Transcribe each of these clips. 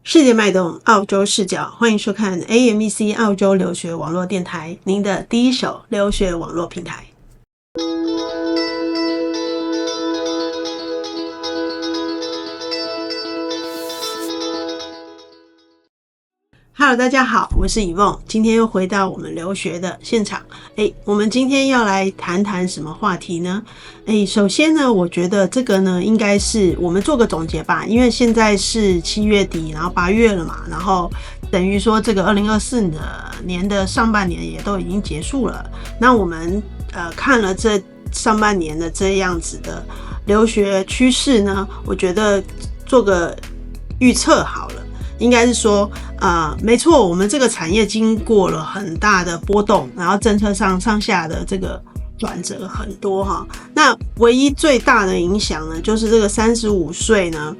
世界脉动，澳洲视角，欢迎收看 AMEC 澳洲留学网络电台，您的第一手留学网络平台。Hello， 大家好，我是以梦，今天又回到我们留学的现场。我们今天要来谈谈什么话题呢？首先呢，我觉得这个呢，应该是我们做个总结吧，因为现在是7月底，然后8月了嘛，然后等于说这个2024年的上半年也都已经结束了。那我们看了这上半年的这样子的留学趋势呢，我觉得做个预测好了。应该是说没错，我们这个产业经过了很大的波动，然后政策上下的这个转折很多哈。那唯一最大的影响呢，就是这个35岁呢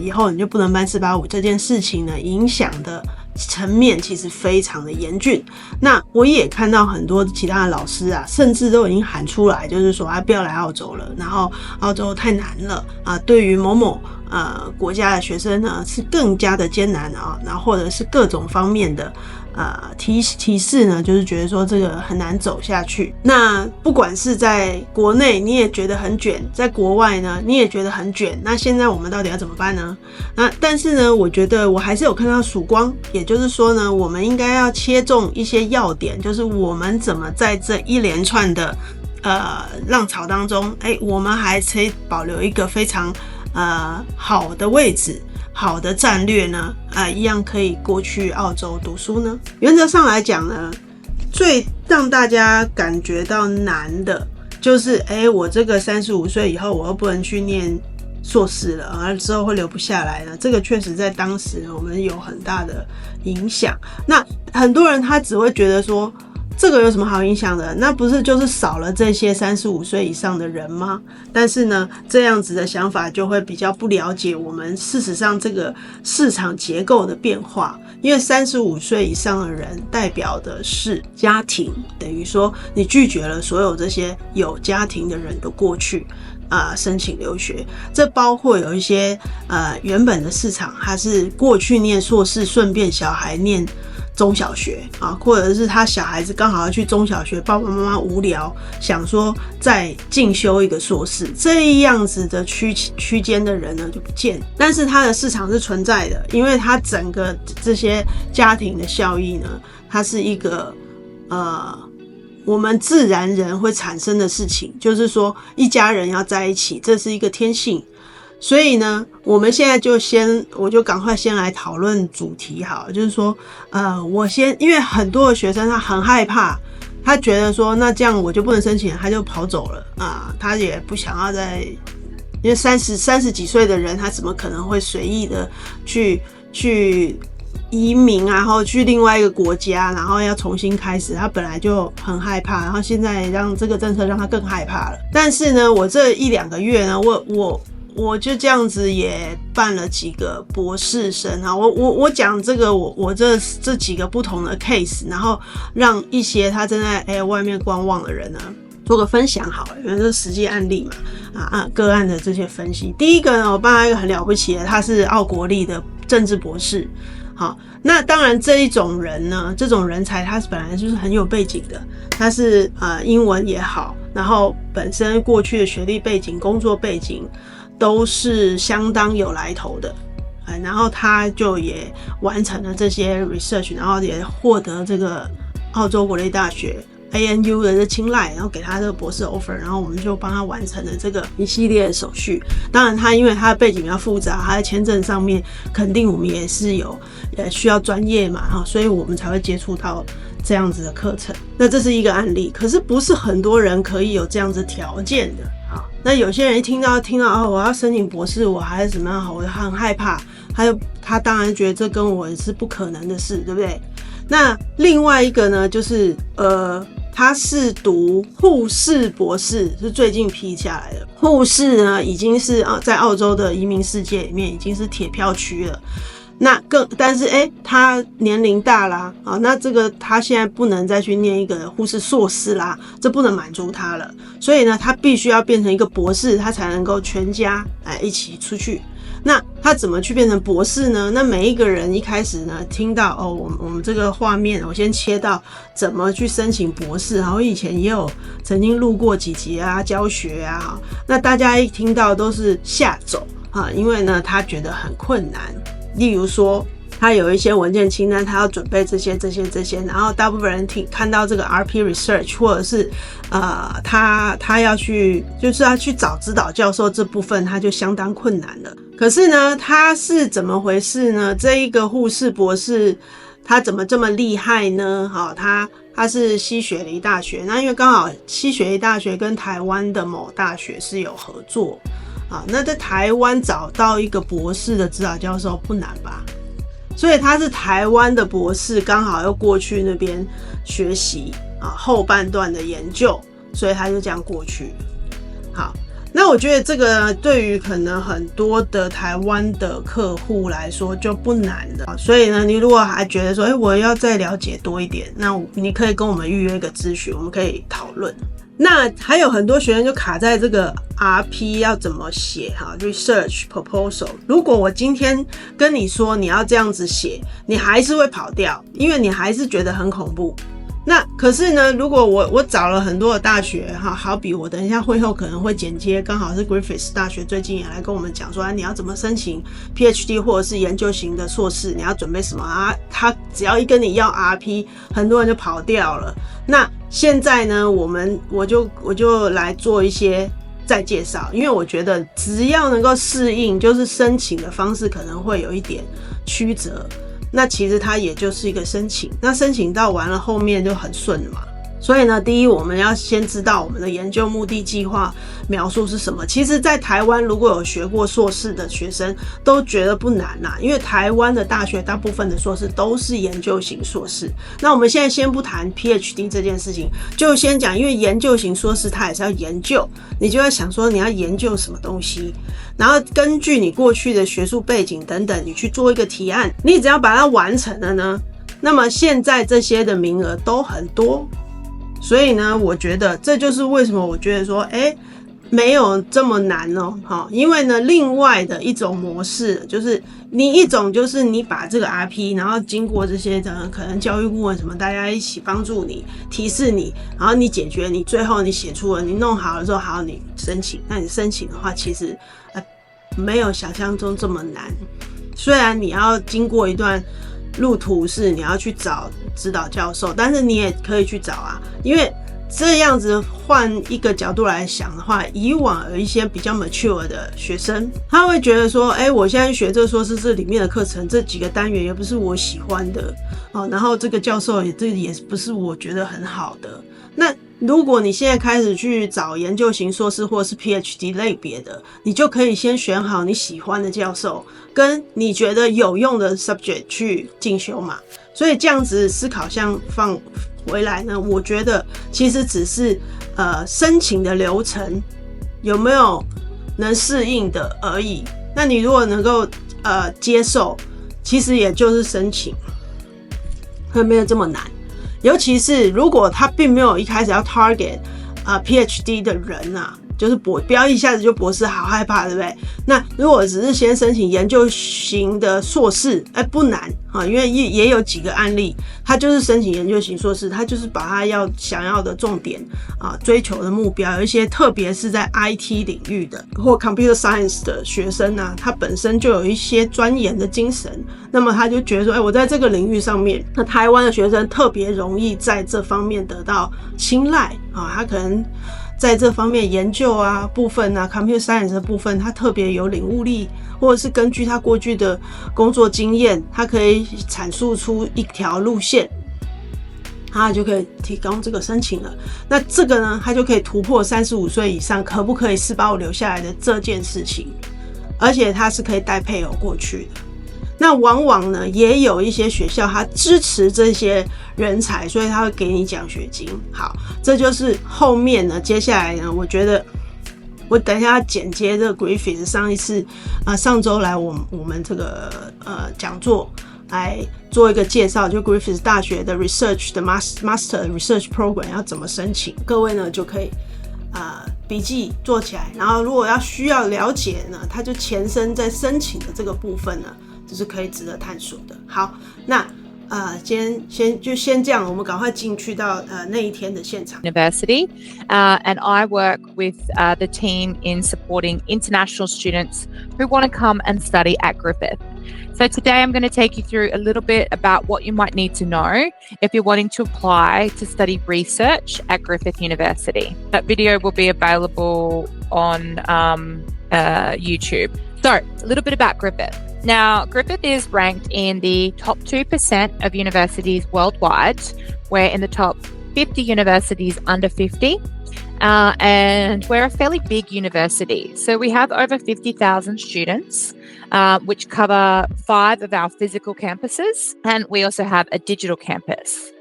以后你就不能办485这件事情呢，影响的层面其实非常的严峻。那我也看到很多其他的老师甚至都已经喊出来，就是说不要来澳洲了，然后澳洲太难了对于某某国家的学生呢是更加的艰难然后或者是各种方面的提示呢，就是觉得说这个很难走下去。那不管是在国内你也觉得很卷，在国外呢你也觉得很卷，那现在我们到底要怎么办呢？但是呢，我觉得我还是有看到曙光，也就是说呢，我们应该要切中一些要点，就是我们怎么在这一连串的浪潮当中，我们还可以保留一个非常好的位置，好的战略呢一样可以过去澳洲读书呢。原则上来讲呢，最让大家感觉到难的就是我这个35岁以后我又不能去念硕士了，之后会留不下来了。这个确实在当时我们有很大的影响。那很多人他只会觉得说这个有什么好影响的？那不是就是少了这些35岁以上的人吗？但是呢，这样子的想法就会比较不了解我们事实上这个市场结构的变化。因为35岁以上的人代表的是家庭，等于说你拒绝了所有这些有家庭的人都过去申请留学。这包括有一些原本的市场，他是过去念硕士，顺便小孩念中小学或者是他小孩子刚好要去中小学，爸爸妈妈无聊想说再进修一个硕士，这样子的区间的人呢就不见。但是它的市场是存在的，因为它整个这些家庭的效益呢，它是一个我们自然人会产生的事情，就是说一家人要在一起，这是一个天性。所以呢，我们现在我就赶快先来讨论主题好了，就是说因为很多的学生他很害怕，他觉得说那这样我就不能申请了，他就跑走了他也不想要因为30几岁的人，他怎么可能会随意的去移民然后去另外一个国家，然后要重新开始，他本来就很害怕，然后现在让这个政策让他更害怕了。但是呢，我这1-2个月呢，我就这样子也办了几个博士生我讲这个我这几个不同的 case， 然后让一些他正在外面观望的人呢做个分享好了，因为这是实际案例嘛个案的这些分析。第一个呢，我帮他一个很了不起的，他是澳国立的政治博士。好，那当然这一种人呢，这种人才他本来就是很有背景的，他是英文也好，然后本身过去的学历背景、工作背景都是相当有来头的，然后他就也完成了这些 research， 然后也获得这个澳洲国立大学 ANU 的青睐，然后给他这个博士 offer， 然后我们就帮他完成了这个一系列的手续。当然他因为他的背景比较复杂，他在签证上面肯定我们也是有需要专业嘛，所以我们才会接触到这样子的课程。那这是一个案例，可是不是很多人可以有这样子条件的。那有些人一听到我要申请博士，我还是怎么样我很害怕，他当然觉得这跟我是不可能的事，对不对？那另外一个呢，就是他是读护士博士，是最近批下来的。护士呢，已经是在澳洲的移民世界里面已经是铁票区了。但是他年龄大啦那这个他现在不能再去念一个护士硕士啦，这不能满足他了，所以呢他必须要变成一个博士，他才能够全家一起出去。那他怎么去变成博士呢？那每一个人一开始呢，听到我们这个画面，我先切到怎么去申请博士。我以前也有曾经录过几集啊，教学啊，那大家一听到都是吓走啊，因为呢，他觉得很困难。例如说，他有一些文件清单，他要准备这些，然后大部分人看到这个 RP research 或者是他要去就是要去找指导教授这部分，他就相当困难了。可是呢，他是怎么回事呢？这一个护士博士他怎么这么厉害呢？他是西雪梨大学，那因为刚好西雪梨大学跟台湾的某大学是有合作那在台湾找到一个博士的指导教授不难吧？所以他是台湾的博士，刚好又过去那边学习后半段的研究，所以他就这样过去。好，那我觉得这个对于可能很多的台湾的客户来说就不难的。所以呢，你如果还觉得说我要再了解多一点，那你可以跟我们预约一个咨询，我们可以讨论。那还有很多学生就卡在这个 RP 要怎么写Research Proposal。如果我今天跟你说你要这样子写，你还是会跑掉，因为你还是觉得很恐怖。那可是呢，如果我找了很多的大学好比我等一下会后可能会剪接，刚好是 Griffith 大学最近也来跟我们讲说你要怎么申请 PhD 或者是研究型的硕士，你要准备什么他只要一跟你要 RP， 很多人就跑掉了。那现在呢，我就来做一些再介绍，因为我觉得只要能够适应，就是申请的方式可能会有一点曲折。那其实它也就是一个申请，那申请到完了后面就很顺了嘛。所以呢，第一我们要先知道我们的研究目的计划描述是什么。其实在台湾如果有学过硕士的学生都觉得不难啦，因为台湾的大学大部分的硕士都是研究型硕士。那我们现在先不谈 PhD 这件事情，就先讲，因为研究型硕士它也是要研究，你就要想说你要研究什么东西，然后根据你过去的学术背景等等，你去做一个提案，你只要把它完成了呢，那么现在这些的名额都很多。所以呢，我觉得这就是为什么我觉得说没有这么难因为呢，另外的一种模式就是一种就是你把这个 RP， 然后经过这些可能教育顾问什么大家一起帮助你提示你，然后你解决，你最后你写出了，你弄好了之后，好，你申请。那你申请的话其实没有想象中这么难，虽然你要经过一段路途是你要去找指导教授，但是你也可以去找因为这样子换一个角度来想的话，以往有一些比较 mature 的学生，他会觉得说我现在学这个硕士这里面的课程这几个单元也不是我喜欢的然后这个教授也不是我觉得很好的。那如果你现在开始去找研究型硕士或是 PhD 类别的，你就可以先选好你喜欢的教授跟你觉得有用的 subject 去进修嘛。所以这样子思考像放回来呢，我觉得其实只是申请的流程有没有能适应的而已。那你如果能够接受，其实也就是申请，没有这么难。尤其是如果他并没有一开始要 target PhD 的人就是不要一下子就博士，好害怕，对不对？那如果只是先申请研究型的硕士，不难因为也有几个案例，他就是申请研究型硕士，他就是把他想要的重点追求的目标，有一些特别是在 IT 领域的或 Computer Science 的学生他本身就有一些钻研的精神，那么他就觉得说，我在这个领域上面，那台湾的学生特别容易在这方面得到青睐他可能在这方面研究部分Computer Science 的部分，他特别有领悟力，或者是根据他过去的工作经验，他可以阐述出一条路线，他就可以提供这个申请了。那这个呢，他就可以突破35岁以上可不可以4把我留下来的这件事情，而且他是可以带配偶过去的。那往往呢，也有一些学校他支持这些人才，所以他会给你奖学金。好，这就是后面呢，接下来呢，我觉得我等一下剪接这个 Griffith 上周来我们这个讲座来做一个介绍，就 Griffith 大学的 Research 的 Master Research Program 要怎么申请，各位呢就可以笔记做起来，然后如果需要了解呢，它就前身在申请的这个部分呢，就是可以值得探索的。好，那今天先这样，我们赶快进去到那一天的现场。University, and I work with the team in supporting international students who want to come and study at Griffith. So today I'm going to take you through a little bit about what you might need to know if you're wanting to apply to study research at Griffith University. That video will be available on YouTube. So a little bit about Griffith. Now, Griffith is ranked in the top 2% of universities worldwide. We're in the top 50 universities under 50. And we're a fairly big university. So we have over 50,000 students, which cover 5 of our physical campuses. And we also have a digital campus.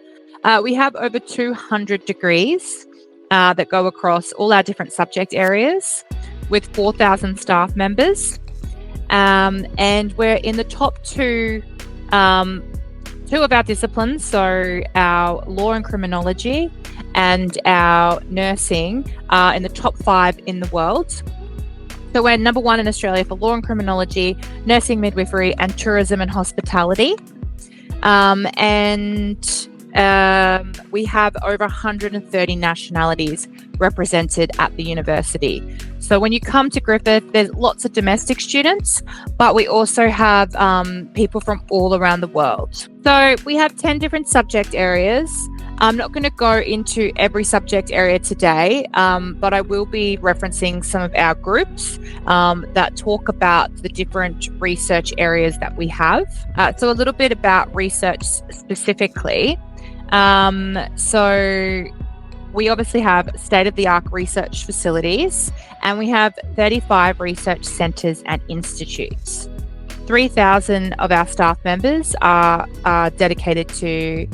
We have over 200 degrees that go across all our different subject areas with 4,000 staff members. And we're in the top 2 of our disciplines, so our law and criminology and our nursing are in the top 5 in the world. So we're number 1 in Australia for law and criminology, nursing, midwifery, and tourism and hospitality. We have over 130 nationalities represented at the university. So when you come to Griffith, there's lots of domestic students, but we also have people from all around the world. So we have 10 different subject areas. I'm not going to go into every subject area today, but I will be referencing some of our groups that talk about the different research areas that we have. So a little bit about research specifically. So we obviously have state-of-the-art research facilities, and we have 35 research centres and institutes. 3,000 of our staff members are dedicated to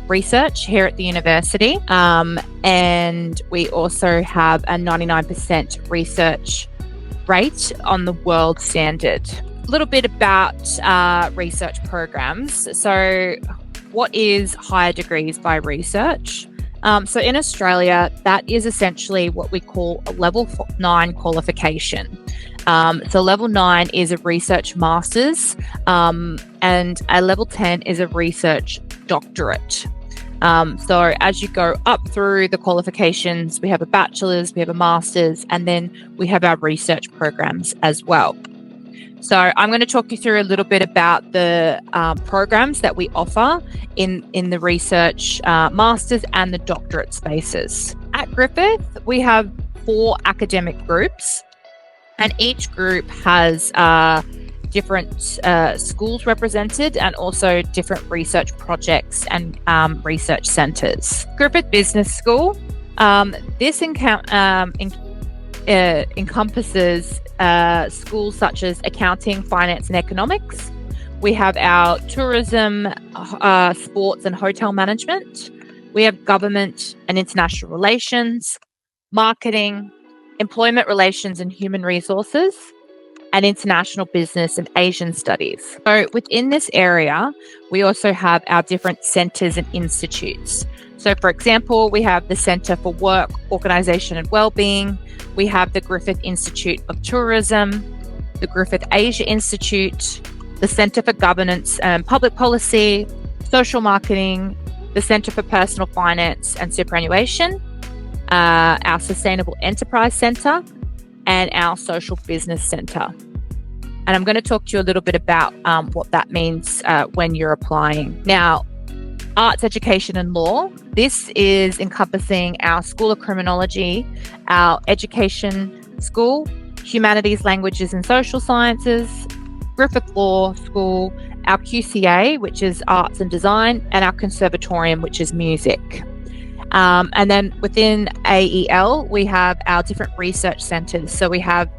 research here at the university, and we also have a 99% research rate on the world standard. A little bit about research programs. So what is higher degrees by research? So in Australia, that is essentially what we call a level 9 qualification. So level 9 is a research master's, and a level 10 is a research doctorate. So as you go up through the qualifications, we have a bachelor's, we have a master's, and then we have our research programs as well. So I'm going to talk you through a little bit about the programs that we offer in the research master's and the doctorate spaces. At Griffith, we have 4 academic groups, and each group has different schools represented and also different research projects and research centres. Griffith Business School, this encompasses schools such as accounting, finance and economics. We have our tourism, sports and hotel management. We have government and international relations, marketing, employment relations and human resources, and international business and Asian studies. So within this area, we also have our different centres and institutes. So for example, we have the Centre for Work, Organisation and Wellbeing. We have the Griffith Institute of Tourism, the Griffith Asia Institute, the Centre for Governance and Public Policy, Social Marketing, the Centre for Personal Finance and Superannuation, our Sustainable Enterprise Centre, and our Social Business Centre. And I'm going to talk to you a little bit about what that means when you're applying. Now, arts, education and law. This is encompassing our School of Criminology, our Education School, Humanities, Languages and Social Sciences, Griffith Law School, our QCA, which is Arts and Design, and our Conservatorium, which is Music. And then within AEL, we have our different research centres. So we have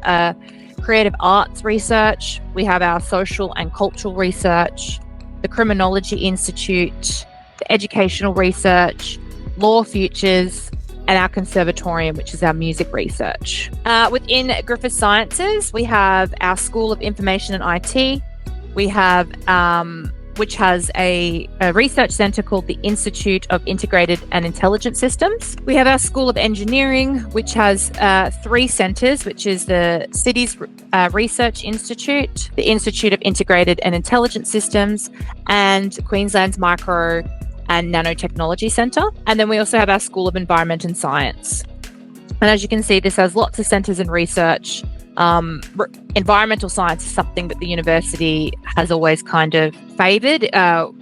creative arts research, we have our social and cultural research, the Criminology Institute, the educational research, law futures, and our conservatorium, which is our music research. Within Griffith Sciences, we have our School of Information and IT. We have which has a research centre called the Institute of Integrated and Intelligent Systems. We have our School of Engineering, which has 3 centres, which is the Cities Research Institute, the Institute of Integrated and Intelligent Systems, and Queensland's Micro and Nanotechnology Centre. And then we also have our School of Environment and Science. And as you can see, this has lots of centres in research. Environmental science is something that the university has always kind of favoured.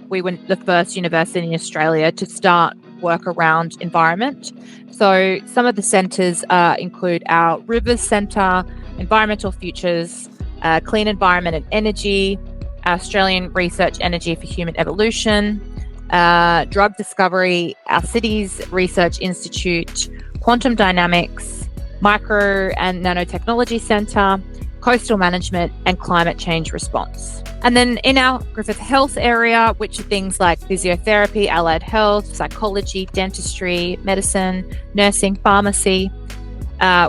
We were the first university in Australia to start work around environment. So some of the centres include our Rivers Centre, Environmental Futures, Clean Environment and Energy, Australian Research Energy for Human Evolution, Drug Discovery, our Cities Research Institute, Quantum Dynamics, Micro and Nanotechnology Centre, Coastal Management, and Climate Change Response. And then in our Griffith Health area, which are things like physiotherapy, allied health, psychology, dentistry, medicine, nursing, pharmacy,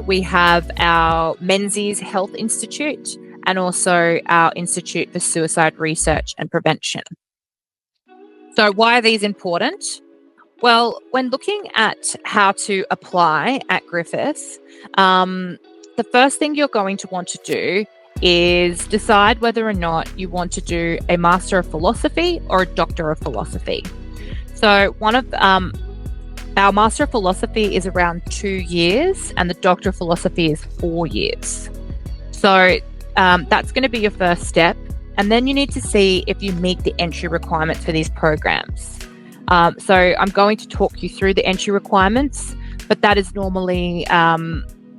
we have our Menzies Health Institute and also our Institute for Suicide Research and Prevention. So why are these important? Well, when looking at how to apply at Griffith, the first thing you're going to want to do is decide whether or not you want to do a Master of Philosophy or a Doctor of Philosophy. So one of our Master of Philosophy is around 2 years and the Doctor of Philosophy is 4 years. So that's going to be your first step. And then you need to see if you meet the entry requirements for these programs. So I'm going to talk you through the entry requirements, but that is normally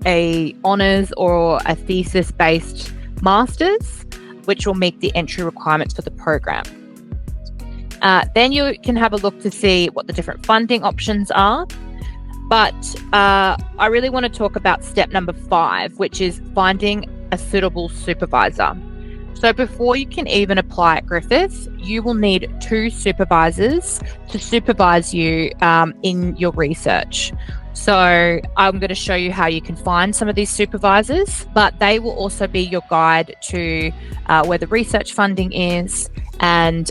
a honours or a thesis-based master's, which will meet the entry requirements for the program. Then you can have a look to see what the different funding options are. But I really want to talk about step number 5, which is finding a suitable supervisor. So before you can even apply at Griffith, you will need 2 supervisors to supervise you in your research. So I'm going to show you how you can find some of these supervisors, but they will also be your guide to where the research funding is, and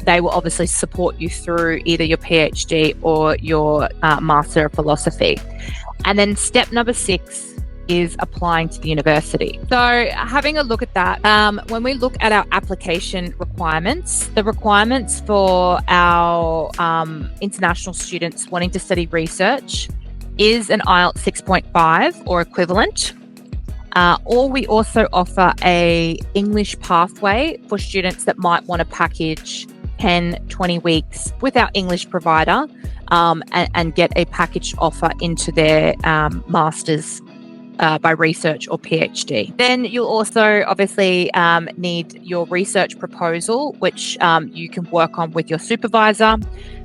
they will obviously support you through either your PhD or your Master of Philosophy. And then step number 6 is applying to the university. So having a look at that, when we look at our application requirements, the requirements for our international students wanting to study research is an IELTS 6.5 or equivalent. Or we also offer a English pathway for students that might want to package 10, 20 weeks with our English provider and get a packaged offer into their master's by research or PhD. Then you'll also obviously need your research proposal, which you can work on with your supervisor.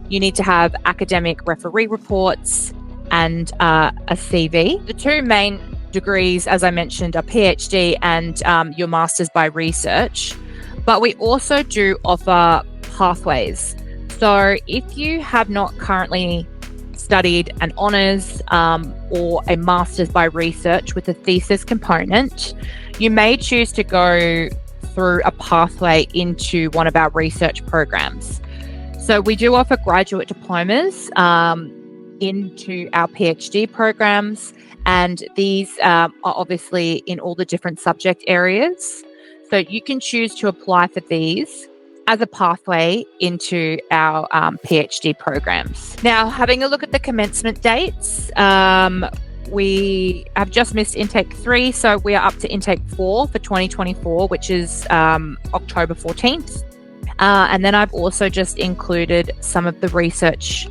You need to have academic referee reports and a CV. The 2 main degrees, as I mentioned, are PhD and your master's by research. But we also do offer pathways. So if you have not currently studied an honours or a master's by research with a thesis component, you may choose to go through a pathway into one of our research programs. So we do offer graduate diplomas into our PhD programs, and these are obviously in all the different subject areas. So you can choose to apply for these as a pathway into our PhD programs. Now, having a look at the commencement dates, we have just missed intake 3, so we are up to intake 4 for 2024, which is October 14th. And then I've also just included some of the research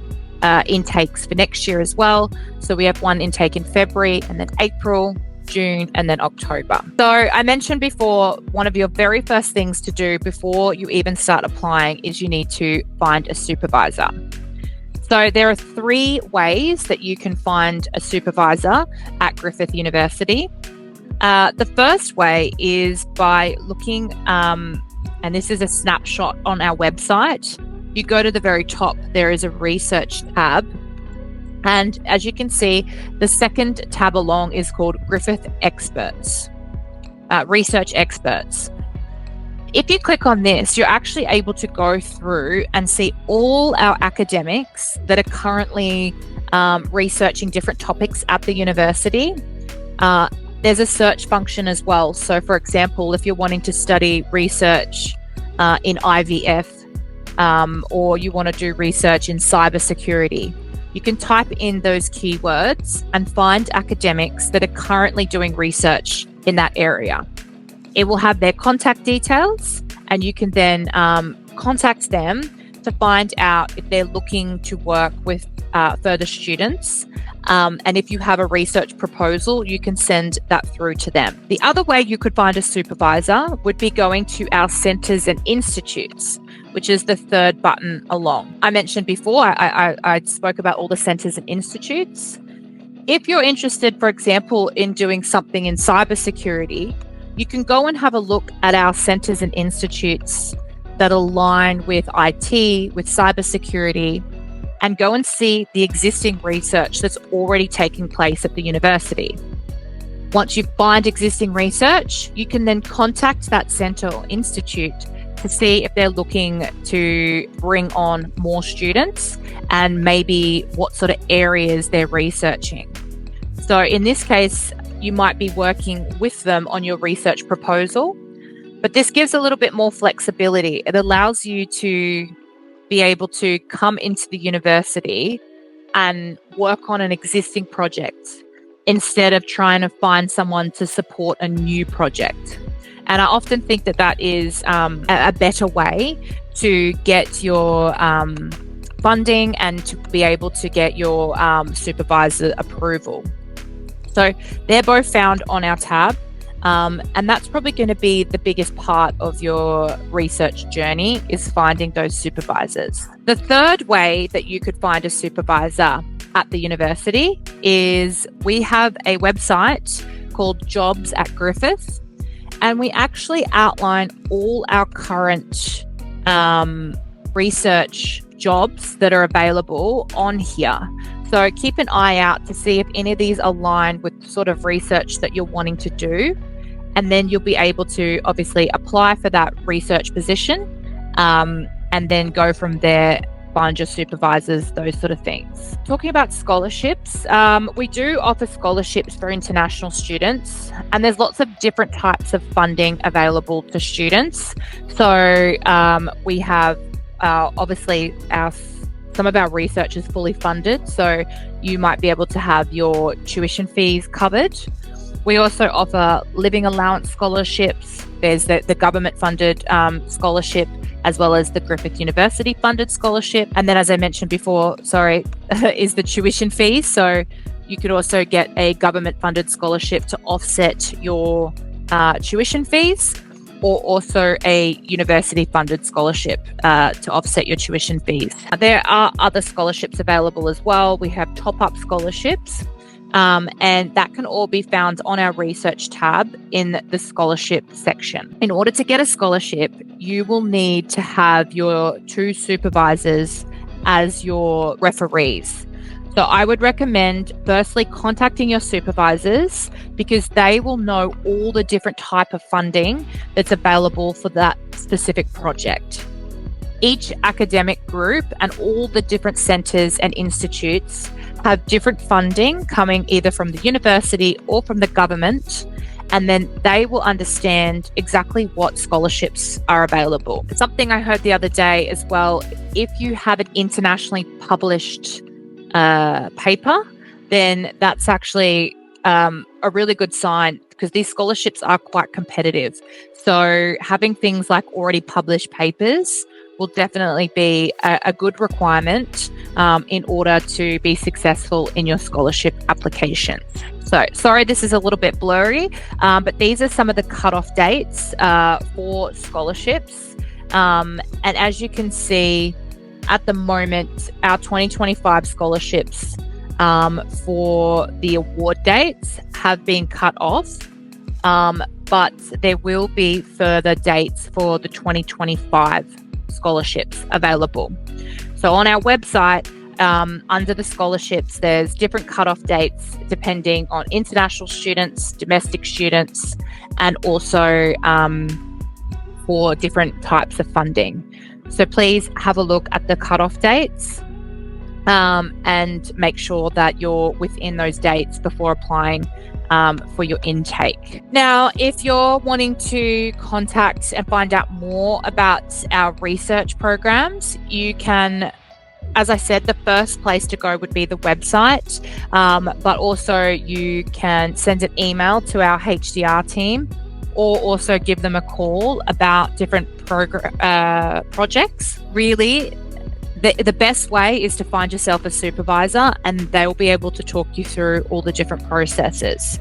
intakes for next year as well. So we have one intake in February, and then April, June, and then October. So I mentioned before, one of your very first things to do before you even start applying is you need to find a supervisor. So there are 3 ways that you can find a supervisor at Griffith University. The first way is by looking, and this is a snapshot on our website. You go to the very top, there is a research tab. And as you can see, the second tab along is called Griffith Experts, Research Experts. If you click on this, you're actually able to go through and see all our academics that are currently researching different topics at the university. There's a search function as well. So for example, if you're wanting to study research in IVF, or you want to do research in cybersecurity, you can type in those keywords and find academics that are currently doing research in that area. It will have their contact details, and you can then contact them to find out if they're looking to work with further students. And if you have a research proposal, you can send that through to them. The other way you could find a supervisor would be going to our centres and institutes, which is the third button along. I mentioned before, I spoke about all the centres and institutes. If you're interested, for example, in doing something in cybersecurity, you can go and have a look at our centres and institutes that align with IT, with cybersecurity, and go and see the existing research that's already taking place at the university. Once you find existing research, you can then contact that centre or institute to see if they're looking to bring on more students and maybe what sort of areas they're researching. So in this case, you might be working with them on your research proposal, but this gives a little bit more flexibility. It allows you to be able to come into the university and work on an existing project instead of trying to find someone to support a new project. And I often think that that is a better way to get your funding and to be able to get your supervisor approval. So they're both found on our tab. And that's probably going to be the biggest part of your research journey, is finding those supervisors. The third way that you could find a supervisor at the university is we have a website called Jobs at Griffith, and we actually outline all our current research jobs that are available on here. So keep an eye out to see if any of these align with the sort of research that you're wanting to do. And then you'll be able to obviously apply for that research position, and then go from there, find your supervisors, those sort of things. Talking about scholarships, we do offer scholarships for international students, and there's lots of different types of funding available to students. So we have obviously some of our research is fully funded, so you might be able to have your tuition fees covered. We also offer living allowance scholarships. There's the government-funded scholarship, as well as the Griffith University-funded scholarship. And then, as I mentioned before, is the tuition fees. So you could also get a government-funded scholarship to offset your tuition fees, or also a university-funded scholarship to offset your tuition fees. There are other scholarships available as well. We have top-up scholarships. And that can all be found on our research tab in the scholarship section. In order to get a scholarship, you will need to have your two supervisors as your referees. So I would recommend firstly contacting your supervisors, because they will know all the different type of funding that's available for that specific project. Each academic group and all the different centres and institutes have different funding coming either from the university or from the government, and then they will understand exactly what scholarships are available. Something I heard the other day as well, if you have an internationally published paper, then that's actually a really good sign, because these scholarships are quite competitive. So having things like already published papers will definitely be a good requirement in order to be successful in your scholarship application. So sorry, this is a little bit blurry, but these are some of the cutoff dates for scholarships. And as you can see, at the moment, our 2025 scholarships for the award dates have been cut off, but there will be further dates for the 2025 scholarships available. So on our website, under the scholarships, there's different cutoff dates depending on international students, domestic students, and also for different types of funding. So please have a look at the cutoff dates and make sure that you're within those dates before applying for your intake. Now, if you're wanting to contact and find out more about our research programs, you can, as I said, the first place to go would be the website, but also you can send an email to our HDR team or also give them a call about different projects. Really, the best way is to find yourself a supervisor and they will be able to talk you through all the different processes.